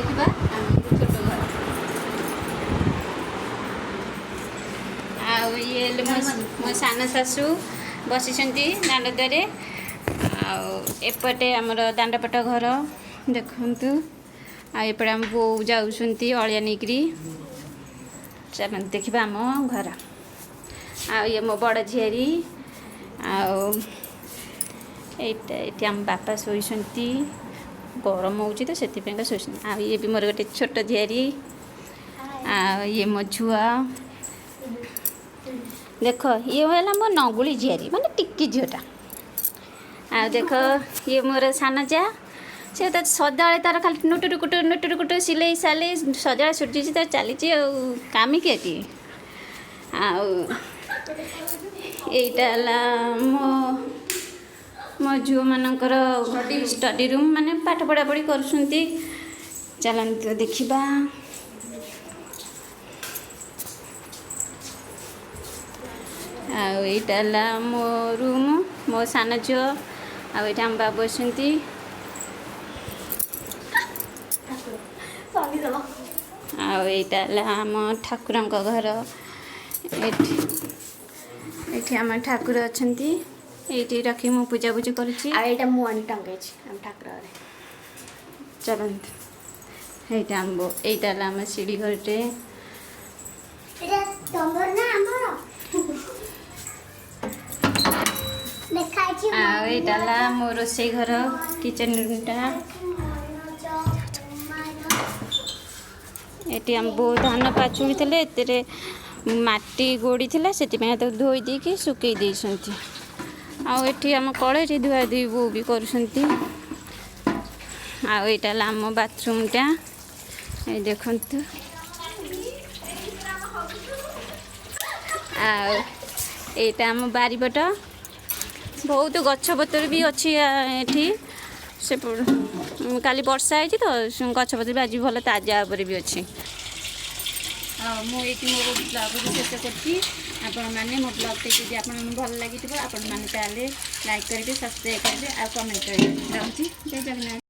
देखा छोट घर ये मो सान शाशु बसी दांड द्वारे एपटे आमर दांडपट घर देखु आएपटे आम बो जाऊँगी अलिया नहीं चल देखा आम घर ये मो बड़ झीरी ये आम बापा शोती गरम हो तो से शोषण ये भी मोर गोटे छोट झीरी ये मो छुआ देख ये है मो नगुली झीरी माने टिक्की झीटा आ देख ये मोर सान जा से तो सदा तार खाली नुटुर कुटुर सिले साले सदा सुटी तो चली कामी के आईटा मो मो झील मानकर स्टडी रूम माने पाठ पढ़ा पढ़ी कर चलते देखा आईटा मो रूम मो सान झी आम बाबू बसती आईटा आम ठाकुर घर ये आम ठाकुर अच्छा ये रखी मु पूजा पूजी करुँची मुआनी टंगे ठाकुर चलते यहाँ आम सीढ़ी घरटे आईटा मो रोसे घर किचन रूमटा ये आम बो धान पाचुड़ी थे माटी गोड़ी थी से धोई देकी सुकई देती आठी आम कड़े धुआ धुई बो भी करुँच आम बाथरूमटा ये देखु आम बारीपट बहुत गछपतर भी अच्छी एठी से काली वर्षा है तो गछपतर भी आज भल ताजा पर भी अच्छी मुझे मो ब्लॉग शेष कर मो ब्लॉग जी आप भल लगी आपण मैंने लाइक करेंगे सब्सक्राइब करेंगे और कमेंट करेंगे रखुच्छी जय जगन्नाथ।